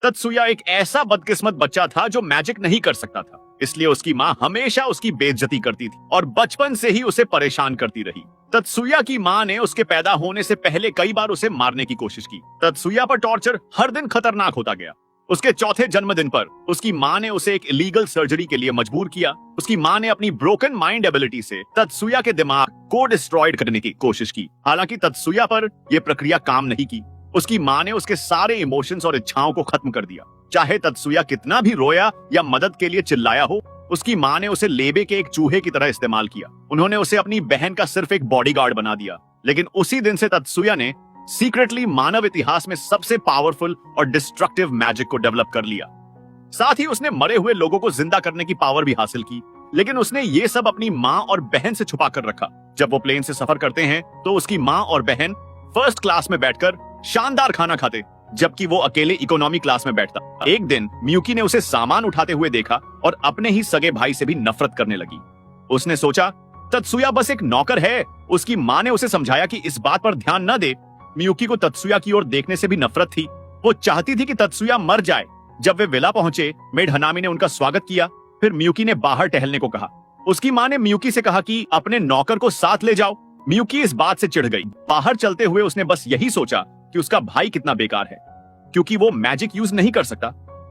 तत्सुया एक ऐसा बदकिस्मत बच्चा था जो मैजिक नहीं कर सकता था, इसलिए उसकी माँ हमेशा उसकी बेइज्जती करती थी और बचपन से ही उसे परेशान करती रही। तत्सुया की माँ ने उसके पैदा होने से पहले कई बार उसे मारने की कोशिश की। तत्सुया पर टॉर्चर हर दिन खतरनाक होता गया। उसके चौथे जन्मदिन पर उसकी माँ ने उसे एक इलीगल सर्जरी के लिए मजबूर किया। उसकी माँ ने अपनी ब्रोकन माइंड एबिलिटी से तत्सुया के दिमाग को डिस्ट्रॉयड करने की कोशिश की। हालांकि तत्सुया पर यह प्रक्रिया काम नहीं की। उसकी माँ ने उसके सारे इमोशंस और इच्छाओं को खत्म कर दिया। चाहे तत्सुया कितना भी रोया या मदद के लिए चिल्लाया हो, उसकी माँ ने उसे लेबे के एक चूहे की तरह इस्तेमाल किया। उन्होंने उसे अपनी बहन का सिर्फ एक बॉडीगार्ड बना दिया। लेकिन उसी दिन से तत्सुया ने सीक्रेटली मानव इतिहास में सबसे पावरफुल और डिस्ट्रक्टिव मैजिक को डेवलप कर लिया। साथ ही उसने मरे हुए लोगों को जिंदा करने की पावर भी हासिल की। लेकिन उसने ये सब अपनी माँ और बहन से छुपा कर रखा। जब वो प्लेन से सफर करते हैं तो उसकी माँ और बहन फर्स्ट क्लास में बैठकर शानदार खाना खाते, जबकि वो अकेले इकोनॉमी क्लास में बैठता। एक दिन मियुकी ने उसे सामान उठाते हुए देखा और अपने ही सगे भाई से भी नफरत करने लगी। उसने सोचा तत्सुया बस एक नौकर है। उसकी माँ ने उसे समझाया कि इस बात पर ध्यान न दे। मियुकी को तत्सुया की ओर देखने से भी नफरत थी। वो चाहती थी कि तत्सुया मर जाए। जब वे विला पहुंचे, मेड हनामी ने उनका स्वागत किया। फिर मियुकी ने बाहर टहलने को कहा। उसकी माँ ने मियुकी से कहा कि अपने नौकर को साथ ले जाओ। मियुकी इस बात से चिढ़ गई। बाहर चलते हुए उसने बस यही सोचा कि उसका भाई कितना बेकार है, क्योंकि वो मैजिक यूज नहीं कर सकता।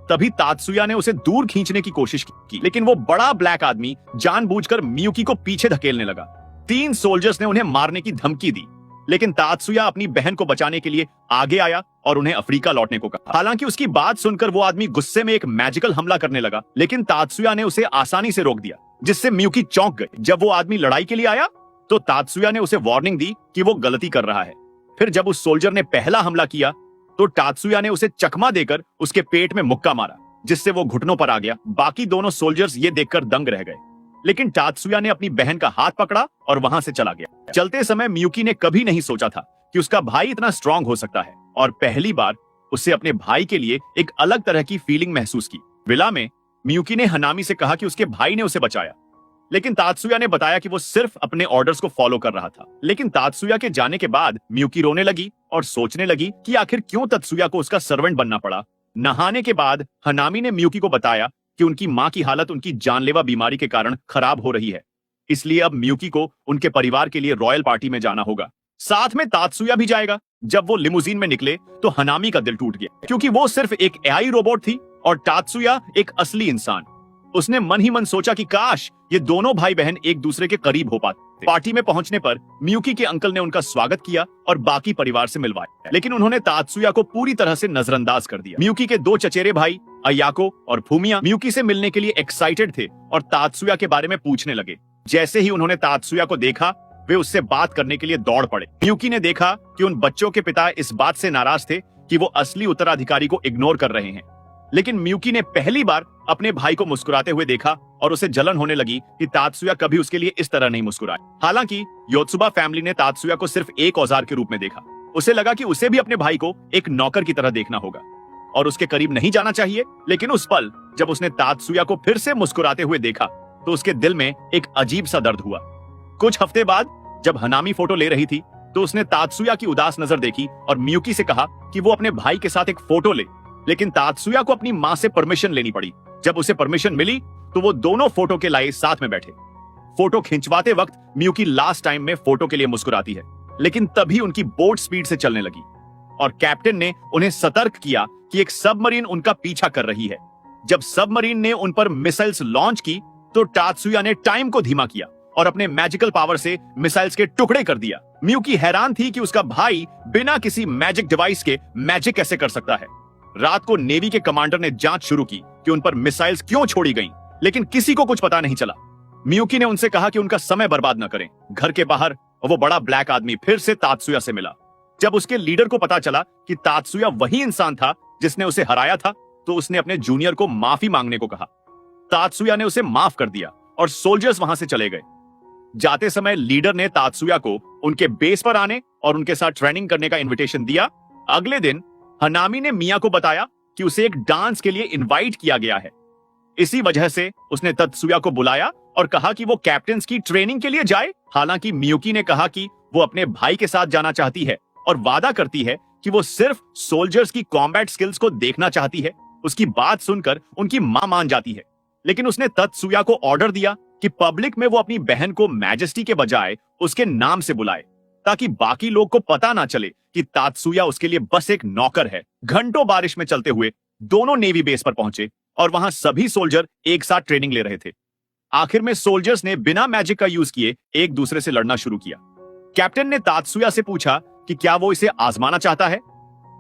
तभी तात्सुया ने उसे दूर खींचने की कोशिश की, लेकिन वो बड़ा ब्लैक आदमी जानबूझकर मियुकी को पीछे धकेलने लगा। 3 सोल्जर्स ने उन्हें मारने की धमकी दी, लेकिन तात्सुया अपनी बहन को बचाने के लिए आगे आया और उन्हें अफ्रीका लौटने को कहा। हालांकि उसकी बात सुनकर वो आदमी गुस्से में एक मैजिकल हमला करने लगा, लेकिन तात्सुया ने उसे आसानी से रोक दिया, जिससे मियुकी चौंक गई। जब वो आदमी लड़ाई के लिए आया तो तात्सुया ने उसे वार्निंग दी कि वो गलती कर रहा है। फिर जब उस सोल्जर ने पहला हमला किया तो तात्सुया ने उसे चकमा देकर उसके पेट में मुक्का मारा, जिससे वो घुटनों पर आ गया। बाकी दोनों सोल्जर्स ये देखकर दंग रह गए, लेकिन तात्सुया ने अपनी बहन का हाथ पकड़ा और वहां से चला गया। चलते समय मियुकी ने कभी नहीं सोचा था कि उसका भाई इतना स्ट्रांग हो सकता है, और पहली बार उसे अपने भाई के लिए एक अलग तरह की फीलिंग महसूस की। विला में मियुकी ने हनामी से कहा कि उसके भाई ने उसे बचाया, लेकिन तात्सुया ने बताया कि वो सिर्फ अपने ऑर्डर्स को फॉलो कर रहा था। लेकिन तात्सुया के जाने के बाद मियुकी रोने लगी और सोचने लगी कि आखिर क्यों तत्सुया को उसका सर्वेंट बनना पड़ा। नहाने के बाद हनामी ने मियुकी को बताया कि उनकी माँ की हालत उनकी जानलेवा बीमारी के कारण खराब हो रही है, इसलिए अब मियुकी को उनके परिवार के लिए रॉयल पार्टी में जाना होगा। साथ में तात्सुया भी जाएगा। जब वो लिमुजीन में निकले तो हनामी का दिल टूट गया, क्योंकि वो सिर्फ एक एआई रोबोट थी और तात्सुया एक असली इंसान। उसने मन ही मन सोचा कि काश ये दोनों भाई बहन एक दूसरे के करीब हो पाते। पार्टी में पहुंचने पर मियुकी के अंकल ने उनका स्वागत किया और बाकी परिवार से मिलवाया, लेकिन उन्होंने तात्सुया को पूरी तरह से नजरअंदाज कर दिया। मियुकी के 2 चचेरे भाई अयाको और फूमिया मियुकी से मिलने के लिए एक्साइटेड थे और तात्सुया के बारे में पूछने लगे। जैसे ही उन्होंने तात्सुया को देखा, वे उससे बात करने के लिए दौड़ पड़े। मियुकी ने देखा कि उन बच्चों के पिता इस बात से नाराज थे कि वो असली उत्तराधिकारी को इग्नोर कर रहे हैं, लेकिन मियुकी ने पहली बार अपने भाई को मुस्कुराते हुए देखा और उसे जलन होने लगी कि तात्सुया कभी उसके लिए इस तरह नहीं मुस्कुराए। हालांकि योत्सुबा फैमिली ने तात्सुया को सिर्फ एक औजार के रूप में देखा। उसे लगा कि उसे भी अपने भाई को एक नौकर की तरह देखना होगा और उसके करीब नहीं जाना चाहिए। लेकिन उस पल जब उसने तात्सुया को फिर से मुस्कुराते हुए देखा तो उसके दिल में एक अजीब सा दर्द हुआ। कुछ हफ्ते बाद जब हनामी फोटो ले रही थी तो उसने तात्सुया की उदास नजर देखी और मियुकी से कहा कि वो अपने भाई के साथ एक फोटो ले, लेकिन तात्सुया को अपनी माँ से परमिशन लेनी पड़ी। जब उसे परमिशन मिली तो वो दोनों फोटो के लिए साथ में बैठे। फोटो खिंचवाते वक्त मियुकी लास्ट टाइम में फोटो के लिए मुस्कुराती है, लेकिन तभी उनकी बोट स्पीड से चलने लगी और कैप्टन ने उन्हें सतर्क किया कि एक सबमरीन उनका पीछा कर रही है। जब सबमरीन ने उन पर मिसाइल्स लॉन्च की तो तात्सुया ने टाइम को धीमा किया और अपने मैजिकल पावर से मिसाइल्स के टुकड़े कर दिया। मियुकी हैरान थी कि उसका भाई बिना किसी मैजिक डिवाइस के मैजिक कैसे कर सकता है। रात को नेवी के कमांडर ने जांच शुरू की कि उन पर मिसाइल्स क्यों छोड़ी गईं, लेकिन किसी को कुछ पता नहीं चला। मियुकी ने उनसे कहा कि उनका समय बर्बाद न करें। घर के बाहर वो बड़ा ब्लैक आदमी फिर से तात्सुया से मिला। जब उसके लीडर को पता चला कि तात्सुया वही इंसान था जिसने उसे हराया था, तो उसने अपने जूनियर को माफी मांगने को कहा। तात्सुया ने उसे माफ कर दिया और सोल्जर्स वहां से चले गए। जाते समय लीडर ने तात्सुया को उनके बेस पर आने और उनके साथ ट्रेनिंग करने का इन्विटेशन दिया। अगले दिन हनामी ने मिया को बताया कि उसे एक डांस के लिए इनवाइट किया गया है। इसी वजह से उसने तत्सुया को बुलाया और कहा कि वो कैप्टन्स की ट्रेनिंग के लिए जाए। हालांकि मियुकी ने कहा कि वो अपने भाई के साथ जाना चाहती है और वादा करती है कि वो सिर्फ सोल्जर्स की कॉम्बैट स्किल्स को देखना चाहती है। उसकी बात सुनकर उनकी मां मान जाती है, लेकिन उसने तत्सुया को ऑर्डर दिया कि पब्लिक में वो अपनी बहन को मैजेस्टी के बजाय उसके नाम से बुलाए, ताकि बाकी लोग को पता ना चले कि तात्सुया उसके लिए बस एक नौकर है। घंटों बारिश में चलते हुए दोनों नेवी बेस पर पहुंचे और वहां सभी सोल्जर एक साथ ट्रेनिंग ले रहे थे। आखिर में सोल्जर्स ने बिना मैजिक का यूज किए एक दूसरे से लड़ना शुरू किया। कैप्टन ने तात्सुया से पूछा कि क्या वो इसे आजमाना चाहता है।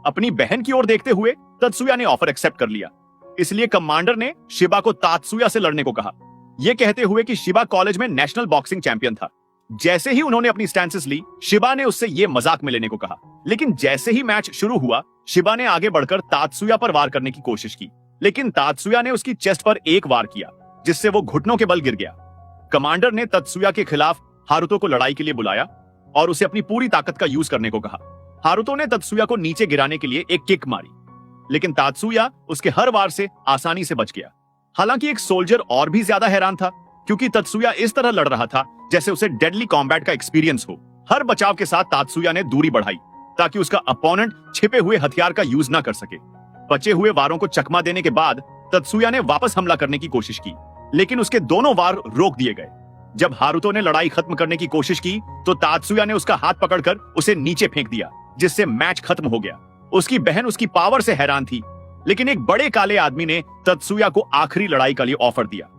अपनी बहन की ओर देखते हुए तत्सुया ने ऑफर एक्सेप्ट कर लिया। इसलिए कमांडर ने शिबा को तात्सुया से लड़ने को कहा, यह कहते हुए कि शिबा कॉलेज में नेशनल बॉक्सिंग चैंपियन था। जैसे ही उन्होंने अपनी स्टैंसेस ली, शिबा ने उससे यह मजाक में लेने को कहा, लेकिन जैसे ही मैच शुरू हुआ, शिबा ने आगे बढ़कर तात्सुया पर वार करने की कोशिश की, लेकिन तात्सुया ने उसकी चेस्ट पर एक वार किया, जिससे वो घुटनों के बल गिर गया। कमांडर ने तत्सुया के खिलाफ हारुतो को लड़ाई के लिए बुलाया और उसे अपनी पूरी ताकत का यूज करने को कहा। हारुतो ने तत्सुया को नीचे गिराने के लिए एक किक मारी, लेकिन तात्सुया उसके हर वार से आसानी से बच गया। हालांकि एक सोल्जर और भी ज्यादा हैरान था, क्योंकि तत्सुया इस तरह लड़ रहा था जैसे उसे डेडली कॉम्बैट का एक्सपीरियंस हो। हर बचाव के साथ तात्सुया ने दूरी बढ़ाई ताकि उसका अपोनेंट छिपे हुए हथियार का यूज ना कर सके। बचे हुए वारों को चकमा देने के बाद तत्सुया ने वापस हमला करने की कोशिश की, लेकिन उसके दोनों वार रोक दिए गए। जब हारुतो ने लड़ाई खत्म करने की कोशिश की तो तात्सुया ने उसका हाथ पकड़कर उसे नीचे फेंक दिया, जिससे मैच खत्म हो गया। उसकी बहन उसकी पावर से हैरान थी, लेकिन एक बड़े काले आदमी ने तत्सुया को आखिरी लड़ाई के लिए ऑफर दिया,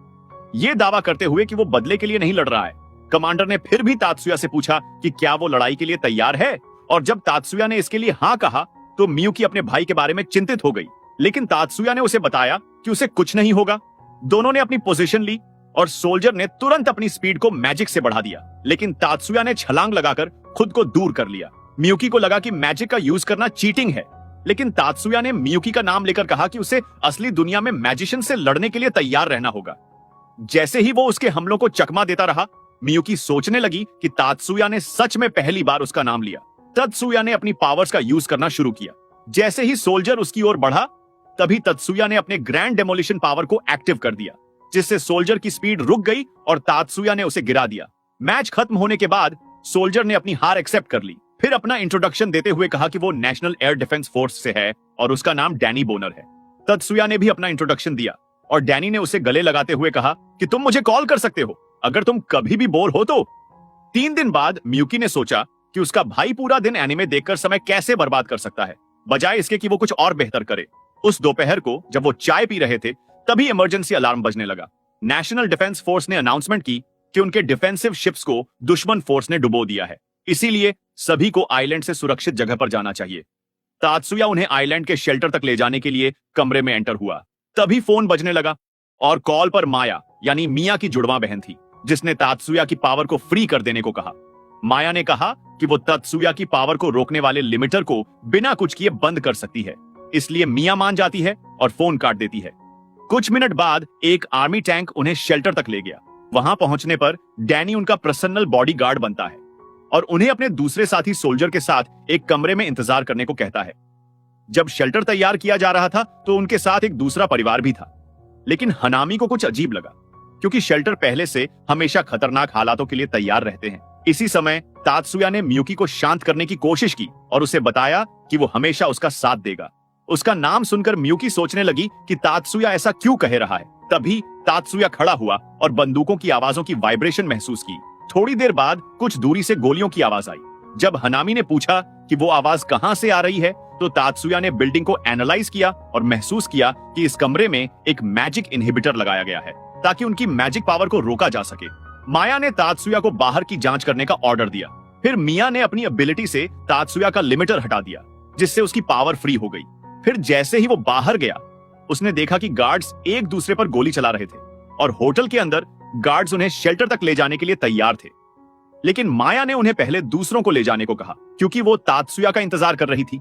यह दावा करते हुए कि वो बदले के लिए नहीं लड़ रहा है। कमांडर ने फिर भी तात्सुया से पूछा कि क्या वो लड़ाई के लिए तैयार है, और जब तात्सुया ने इसके लिए हाँ कहा तो मियुकी अपने भाई के बारे में चिंतित हो गई, लेकिन तात्सुया ने उसे बताया कि उसे कुछ नहीं होगा। दोनों ने अपनी पोजीशन ली और सोल्जर ने तुरंत अपनी स्पीड को मैजिक से बढ़ा दिया, लेकिन तात्सुया ने छलांग लगाकर खुद को दूर कर लिया। मियुकी को लगा कि मैजिक का यूज करना चीटिंग है, लेकिन तात्सुया ने मियुकी का नाम लेकर कहा कि उसे असली दुनिया में मैजिशियन से लड़ने के लिए तैयार रहना होगा। जैसे ही वो उसके हमलों को चकमा देता रहा, मियुकी सोचने लगी कि तात्सुया ने सच में पहली बार उसका नाम लिया। तत्सुया ने अपनी पावर्स का यूज करना शुरू किया। जैसे ही सोल्जर उसकी ओर बढ़ा, तभी तत्सुया ने अपने ग्रैंड डेमोलिशन पावर को एक्टिव कर दिया, जिससे सोल्जर की स्पीड रुक गई और तात्सुया ने उसे गिरा दिया। मैच खत्म होने के बाद सोल्जर ने अपनी हार एक्सेप्ट कर ली, फिर अपना इंट्रोडक्शन देते हुए कहा कि वो नेशनल एयर डिफेंस फोर्स से है और उसका नाम डैनी बोनर है। तत्सुया ने भी अपना इंट्रोडक्शन दिया और डैनी ने उसे गले लगाते हुए कहा कि तुम मुझे कॉल कर सकते हो अगर तुम कभी भी बोर हो तो। 3 दिन बाद मियुकी ने सोचा कि उसका भाई पूरा दिन एनिमे देखकर समय कैसे बर्बाद कर सकता है, बजाय इसके कि वो कुछ और बेहतर करे। उस दोपहर को जब वो चाय पी रहे थे, तभी इमरजेंसी अलार्म बजने लगा। नेशनल डिफेंस फोर्स ने अनाउंसमेंट की कि उनके डिफेंसिव शिप्स को दुश्मन फोर्स ने डुबो दिया है, इसीलिए सभी को आइलैंड से सुरक्षित जगह पर जाना चाहिए। तात्सुया उन्हें आइलैंड के शेल्टर तक ले जाने के लिए कमरे में एंटर हुआ। तभी फोन बजने लगा और कॉल पर माया यानी मिया की जुड़वा बहन थी, जिसने तात्सुया की पावर को फ्री कर देने को कहा। माया ने कहा कि वो तात्सुया की पावर को रोकने वाले लिमिटर को बिना कुछ किए बंद कर सकती है, इसलिए मिया मान जाती है और फोन काट देती है। कुछ मिनट बाद एक आर्मी टैंक उन्हें शेल्टर तक ले गया। वहां पहुंचने पर डैनी उनका पर्सनल बॉडीगार्ड बनता है और उन्हें अपने दूसरे साथी सोल्जर के साथ एक कमरे में इंतजार करने को कहता है। जब शेल्टर तैयार किया जा रहा था तो उनके साथ एक दूसरा परिवार भी था, लेकिन हनामी को कुछ अजीब लगा, क्योंकि शेल्टर पहले से हमेशा खतरनाक हालातों के लिए तैयार रहते हैं। इसी समय तात्सुया ने मियुकी को शांत करने की कोशिश की और उसे बताया कि वो हमेशा उसका साथ देगा। उसका नाम सुनकर मियुकी सोचने लगी कि तात्सुया ऐसा क्यों कह रहा है। तभी तात्सुया खड़ा हुआ और बंदूकों की आवाजों की वाइब्रेशन महसूस की। थोड़ी देर बाद कुछ दूरी से गोलियों की आवाज आई। जब हनामी ने पूछा कि वो आवाज कहां से आ रही है, तो तात्सुया ने बिल्डिंग को एनालाइज किया और महसूस किया कि इस कमरे में एक मैजिक इनहिबिटर लगाया गया है ताकि उनकी मैजिक पावर को रोका जा सके। माया ने तात्सुया को बाहर की जांच करने का ऑर्डर दिया। फिर मिया ने अपनी एबिलिटी से तात्सुया का लिमिटर हटा दिया, जिससे उसकी पावर फ्री हो गई। फिर जैसे ही वो बाहर गया, उसने देखा कि गार्ड्स एक दूसरे पर गोली चला रहे थे और होटल के अंदर गार्ड्स उन्हें शेल्टर तक ले जाने के लिए तैयार थे। लेकिन माया ने उन्हें पहले दूसरों को ले जाने को कहा, क्योंकि वो तात्सुया का इंतजार कर रही थी।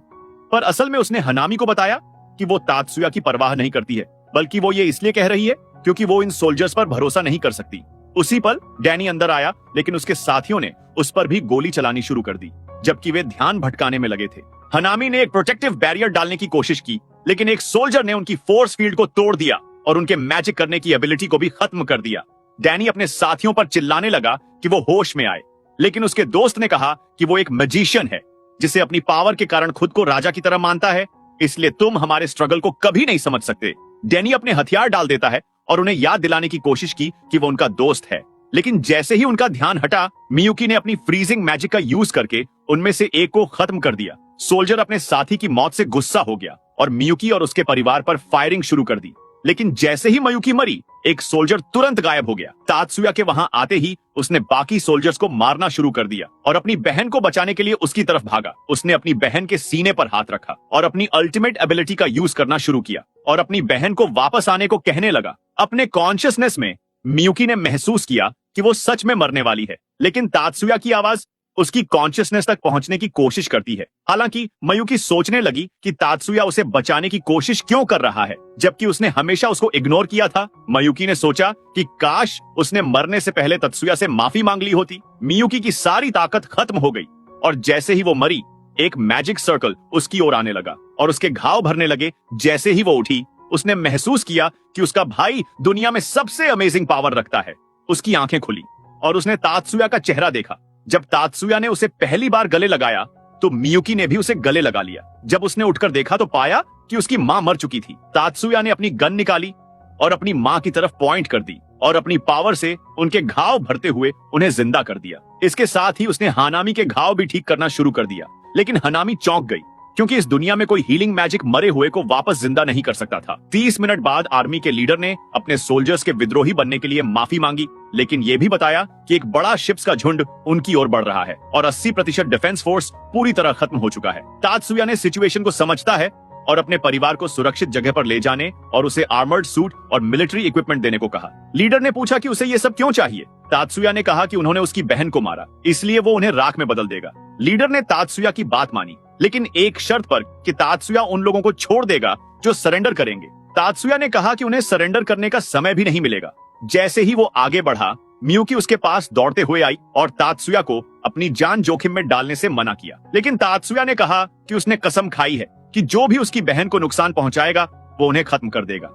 पर असल में उसने हनामी को बताया कि वो तात्सुया की परवाह नहीं करती है, बल्कि वो ये इसलिए कह रही है क्योंकि वो इन सोल्जर्स पर भरोसा नहीं कर सकती। उसी पल डैनी अंदर आया, लेकिन उसके साथियों ने उस पर भी गोली चलानी शुरू कर दी, जबकि वे ध्यान भटकाने में लगे थे। हनामी ने एक प्रोटेक्टिव बैरियर डालने की कोशिश की, लेकिन एक सोल्जर ने उनकी फोर्स फील्ड को तोड़ दिया और उनके मैजिक करने की एबिलिटी को भी खत्म कर दिया। डैनी अपने साथियों पर चिल्लाने लगा कि वो होश में आए, लेकिन उसके दोस्त ने कहा कि वो एक मैजिशियन है जिसे अपनी पावर के कारण खुद को राजा की तरह मानता है। इसलिए तुम हमारे स्ट्रगल को कभी नहीं समझ सकते। डैनी अपने हथियार डाल देता है और उन्हें याद दिलाने की कोशिश की कि वो उनका दोस्त है, लेकिन जैसे ही उनका ध्यान हटा, मियुकी ने अपनी फ्रीजिंग मैजिक का यूज करके उनमें से एक को खत्म कर दिया। सोल्जर अपने साथी की मौत से गुस्सा हो गया और मियुकी और उसके परिवार पर फायरिंग शुरू कर दी, लेकिन जैसे ही मियुकी मरी, एक सोल्जर तुरंत गायब हो गया। तात्सुया के वहां आते ही उसने बाकी सोल्जर्स को मारना शुरू कर दिया और अपनी बहन को बचाने के लिए उसकी तरफ भागा। उसने अपनी बहन के सीने पर हाथ रखा और अपनी अल्टीमेट एबिलिटी का यूज करना शुरू किया और अपनी बहन को वापस आने को कहने लगा। अपने कॉन्शियसनेस में मियुकी ने महसूस किया कि वो सच में मरने वाली है, लेकिन तात्सुया की आवाज उसकी कॉन्शियसनेस तक पहुंचने की कोशिश करती है। हालांकि मियुकी सोचने लगी कि तात्सुया उसे बचाने की कोशिश क्यों कर रहा है, जबकि उसने हमेशा उसको इग्नोर किया था। मियुकी ने सोचा कि काश उसने मरने से पहले तात्सुया से माफी मांग ली होती। मियुकी की सारी ताकत खत्म हो गई और जैसे ही वो मरी, एक मैजिक सर्कल उसकी ओर आने लगा और उसके घाव भरने लगे। जैसे ही वो उठी, उसने महसूस किया कि उसका भाई दुनिया में सबसे अमेजिंग पावर रखता है। उसकी आंखें खुली और उसने तात्सुया का चेहरा देखा। जब तात्सुया ने उसे पहली बार गले लगाया तो मियुकी ने भी उसे गले लगा लिया। जब उसने उठकर देखा तो पाया कि उसकी मां मर चुकी थी। तात्सुया ने अपनी गन निकाली और अपनी मां की तरफ पॉइंट कर दी और अपनी पावर से उनके घाव भरते हुए उन्हें जिंदा कर दिया। इसके साथ ही उसने हानामी के घाव भी ठीक करना शुरू कर दिया, लेकिन हानामी चौंक गई क्योंकि इस दुनिया में कोई हीलिंग मैजिक मरे हुए को वापस जिंदा नहीं कर सकता था। 30 मिनट बाद आर्मी के लीडर ने अपने सोल्जर्स के विद्रोही बनने के लिए माफी मांगी, लेकिन ये भी बताया कि एक बड़ा शिप्स का झुंड उनकी ओर बढ़ रहा है और 80% डिफेंस फोर्स पूरी तरह खत्म हो चुका है। तात्सुया ने सिचुएशन को समझता है और अपने परिवार को सुरक्षित जगह पर ले जाने और उसे आर्मर्ड सूट और मिलिट्री इक्विपमेंट देने को कहा। लीडर ने पूछा कि उसे ये सब क्यों चाहिए। तात्सुया ने कहा कि उन्होंने उसकी बहन को मारा, इसलिए वो उन्हें राख में बदल देगा। लीडर ने तात्सुया की बात मानी, लेकिन एक शर्त पर कि तात्सुया उन लोगों को छोड़ देगा जो सरेंडर करेंगे। तात्सुया ने कहा कि उन्हें सरेंडर करने का समय भी नहीं मिलेगा। जैसे ही वो आगे बढ़ा, मियुकी उसके पास दौड़ते हुए आई और तात्सुया को अपनी जान जोखिम में डालने से मना किया, लेकिन तात्सुया ने कहा कि उसने कसम खाई है कि जो भी उसकी बहन को नुकसान पहुंचाएगा वो उन्हें खत्म कर देगा।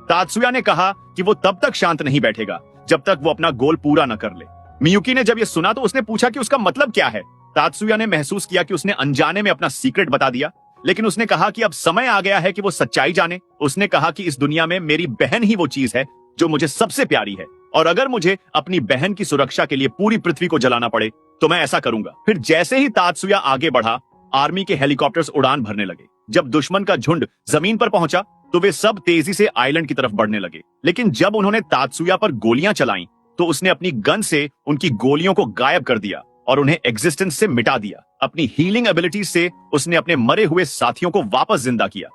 तात्सुया ने कहा कि वो तब तक शांत नहीं बैठेगा जब तक वो अपना गोल पूरा न कर ले। मियुकी ने जब ये सुना तो उसने पूछा कि उसका मतलब क्या है। तात्सुया ने महसूस किया कि उसने अनजाने में अपना सीक्रेट बता दिया, लेकिन उसने कहा कि अब समय आ गया है कि वो सच्चाई जाने। उसने कहा कि इस दुनिया में मेरी बहन ही वो चीज है जो मुझे सबसे प्यारी है और अगर मुझे अपनी बहन की सुरक्षा के लिए पूरी पृथ्वी को जलाना पड़े तो मैं ऐसा करूंगा। फिर जैसे ही तात्सुया आगे बढ़ा, आर्मी के हेलीकॉप्टर्स उड़ान भरने लगे। जब दुश्मन का झुंड जमीन पर पहुंचा तो वे सब तेजी से आइलैंड की तरफ बढ़ने लगे, लेकिन जब उन्होंने तात्सुया पर गोलियां चलाई तो उसने अपनी गन से उनकी गोलियों को गायब कर दिया और उन्हें एग्जिस्टेंस से मिटा दिया। अपनी हीलिंग एबिलिटीज से उसने अपने मरे हुए साथियों को वापस जिंदा किया।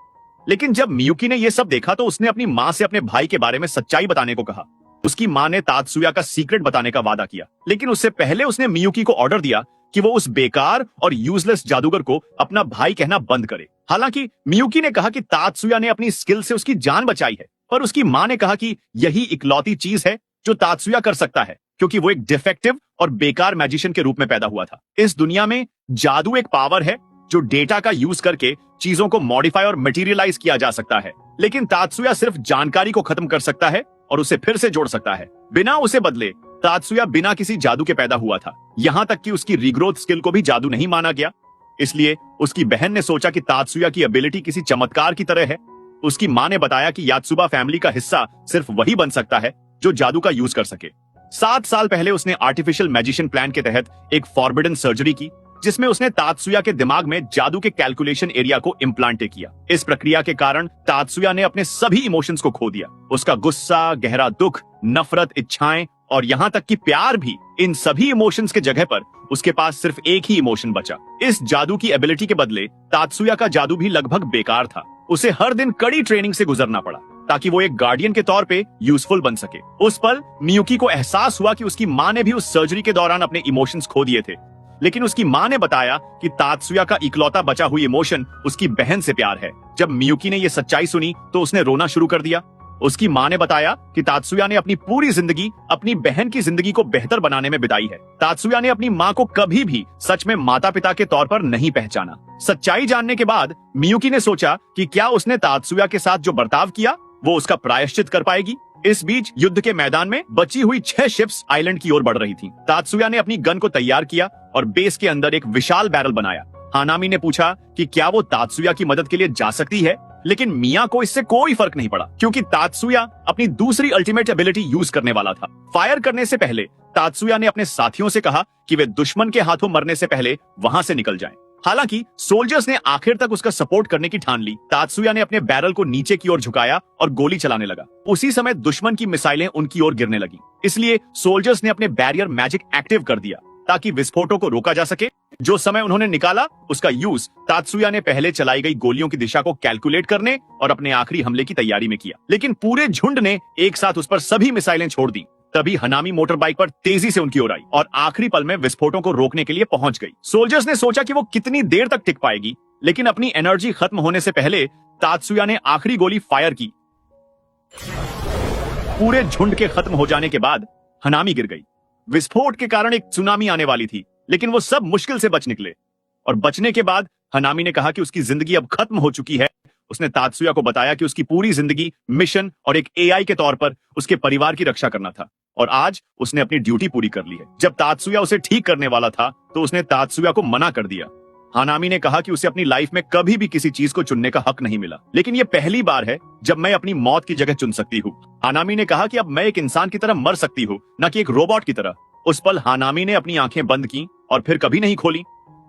लेकिन जब मियुकी ने यह सब देखा तो उसने अपनी मां से अपने भाई के बारे में सच्चाई बताने को कहा। उसकी मां ने तात्सुया का सीक्रेट बताने का वादा किया, लेकिन उससे पहले उसने मियुकी को ऑर्डर दिया कि वो उस बेकार और यूजलेस जादूगर को अपना भाई कहना बंद करे। हालांकि मियुकी ने कहा कि तात्सुया ने अपनी स्किल से उसकी जान बचाई है, पर उसकी मां ने कहा कि यही इकलौती चीज है जो तात्सुया कर सकता है, क्योंकि वो एक डिफेक्टिव और बेकार मैजिशियन के रूप में पैदा हुआ था। इस दुनिया में जादू एक पावर है जो डेटा का यूज करके चीजों को मॉडिफाई और मटेरियलाइज किया जा सकता है, लेकिन तात्सुया सिर्फ जानकारी को खत्म कर सकता है और उसे फिर से जोड़ सकता है बिना उसे बदले। तात्सुया बिना किसी जादू के पैदा हुआ था, यहाँ तक कि उसकी रीग्रोथ स्किल को भी जादू नहीं माना गया। इसलिए उसकी बहन ने सोचा कि तात्सुया की एबिलिटी किसी चमत्कार की तरह है। उसकी मां ने बताया कि यात्सुबा फैमिली का हिस्सा सिर्फ वही बन सकता है जो जादू का यूज कर सके। 7 साल पहले उसने आर्टिफिशियल मैजिशियन प्लान के तहत एक फॉरबिडन सर्जरी की, जिसमें उसने तात्सुया के दिमाग में जादू के कैलकुलेशन एरिया को इम्प्लांट किया। इस प्रक्रिया के कारण तात्सुया ने अपने सभी इमोशंस को खो दिया। उसका गुस्सा, गहरा दुख, नफरत, इच्छाएं और यहाँ तक कि प्यार भी। इन सभी इमोशंस के जगह पर उसके पास सिर्फ एक ही इमोशन बचा। इस जादू की एबिलिटी के बदले तात्सुया का जादू भी लगभग बेकार था। उसे हर दिन कड़ी ट्रेनिंग से गुजरना पड़ा ताकि वो एक गार्डियन के तौर पे यूजफुल बन सके। उस पल मियुकी को एहसास हुआ कि उसकी मां ने भी उस सर्जरी के दौरान अपने इमोशंस खो दिए थे, लेकिन उसकी मां ने बताया कि तात्सुया का इकलौता बचा हुई इमोशन उसकी बहन से प्यार है। जब मियुकी ने यह सच्चाई सुनी तो उसने रोना शुरू कर दिया। उसकी मां ने बताया कि तात्सुया ने अपनी पूरी जिंदगी अपनी बहन की जिंदगी को बेहतर बनाने में बिताई है। तात्सुया ने अपनी मां को कभी भी सच में माता पिता के तौर पर नहीं पहचाना। सच्चाई जानने के बाद मियुकी ने सोचा कि क्या उसने तात्सुया के साथ जो बर्ताव किया वो उसका प्रायश्चित कर पाएगी। इस बीच युद्ध के मैदान में बची हुई 6 शिप्स आइलैंड की ओर बढ़ रही थीं। तात्सुया ने अपनी गन को तैयार किया और बेस के अंदर एक विशाल बैरल बनाया। हानामी ने पूछा कि क्या वो तात्सुया की मदद के लिए जा सकती है, लेकिन मिया को इससे कोई फर्क नहीं पड़ा क्योंकि तात्सुया अपनी दूसरी अल्टीमेट एबिलिटी यूज करने वाला था। फायर करने से पहले तात्सुया ने अपने साथियों से कहा कि वे दुश्मन के हाथों मरने से पहले वहां से निकल जाएं। हालांकि सोल्जर्स ने आखिर तक उसका सपोर्ट करने की ठान ली। तात्सुया ने अपने बैरल को नीचे की ओर झुकाया और गोली चलाने लगा। उसी समय दुश्मन की मिसाइलें उनकी ओर गिरने लगी, इसलिए सोल्जर्स ने अपने बैरियर मैजिक एक्टिव कर दिया ताकि विस्फोटों को रोका जा सके। जो समय उन्होंने निकाला उसका यूज तात्सुया ने पहले चलाई गई गोलियों की दिशा को कैलकुलेट करने और अपने आखिरी हमले की तैयारी में किया, लेकिन पूरे झुंड ने एक साथ उस पर सभी मिसाइलें छोड़ दी। तभी हनामी मोटर बाइक पर तेजी से उनकी ओर आई और आखिरी पल में विस्फोटों को रोकने के लिए पहुंच गई। सोल्जर्स ने सोचा कि वो कितनी देर तक टिक पाएगी, लेकिन अपनी एनर्जी खत्म होने से पहले तात्सुया ने आखिरी गोली फायर की। पूरे झुंड के खत्म हो जाने के बाद हनामी गिर गई। विस्फोट के कारण एक सुनामी आने वाली थी, लेकिन वो सब मुश्किल से बच निकले। और बचने के बाद हनामी ने कहा कि उसकी जिंदगी अब खत्म हो चुकी है। उसने तात्सुया को बताया कि उसकी पूरी जिंदगी मिशन और एक एआई के तौर पर उसके परिवार की रक्षा करना था और आज उसने अपनी ड्यूटी पूरी कर ली है। जब तात्सुया उसे ठीक करने वाला था तो उसने तात्सुया को मना कर दिया। हानामी ने कहा कि उसे अपनी लाइफ में कभी भी किसी चीज को चुनने का हक नहीं मिला, लेकिन ये पहली बार है जब मैं अपनी मौत की जगह चुन सकती हूँ। हानामी ने कहा कि अब मैं एक इंसान की तरह मर सकती हूँ, न कि एक रोबोट की तरह। उस पल हानामी ने अपनी आंखें बंद की और फिर कभी नहीं खोली।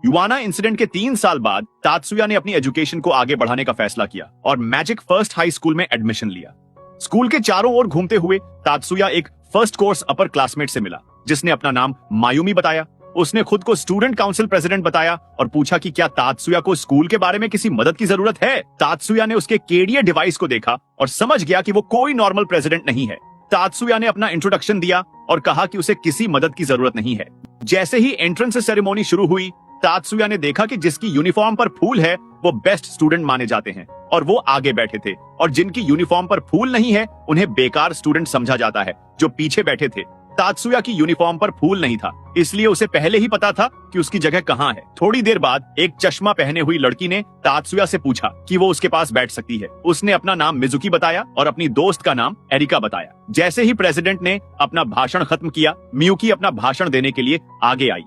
युवाना इंसिडेंट के 3 साल बाद तात्सुया ने अपनी एजुकेशन को आगे बढ़ाने का फैसला किया और मैजिक फर्स्ट हाई स्कूल में एडमिशन लिया। स्कूल के चारों ओर घूमते हुए तात्सुया एक फर्स्ट कोर्स अपर क्लासमेट से मिला जिसने अपना नाम मायुमी बताया। उसने खुद को स्टूडेंट काउंसिल प्रेसिडेंट बताया और पूछा कि क्या तात्सुया को स्कूल के बारे में किसी मदद की जरूरत है। तात्सुया ने उसके केडीए डिवाइस को देखा और समझ गया कि वो कोई नॉर्मल प्रेसिडेंट नहीं है। तात्सुया ने अपना इंट्रोडक्शन दिया और कहा कि उसे किसी मदद की जरूरत नहीं है। जैसे ही एंट्रेंस सेरेमनी शुरू हुई, तात्सुया ने देखा कि जिसकी यूनिफॉर्म पर फूल है वो बेस्ट स्टूडेंट माने जाते हैं और वो आगे बैठे थे, और जिनकी यूनिफॉर्म पर फूल नहीं है उन्हें बेकार स्टूडेंट समझा जाता है जो पीछे बैठे थे। तात्सुया की यूनिफॉर्म पर फूल नहीं था, इसलिए उसे पहले ही पता था कि उसकी जगह कहाँ है। थोड़ी देर बाद एक चश्मा पहने हुई लड़की ने तात्सुया से पूछा कि वो उसके पास बैठ सकती है। उसने अपना नाम मिजुकी बताया और अपनी दोस्त का नाम एरिका बताया। जैसे ही प्रेसिडेंट ने अपना भाषण खत्म किया, मियुकी अपना भाषण देने के लिए आगे आई।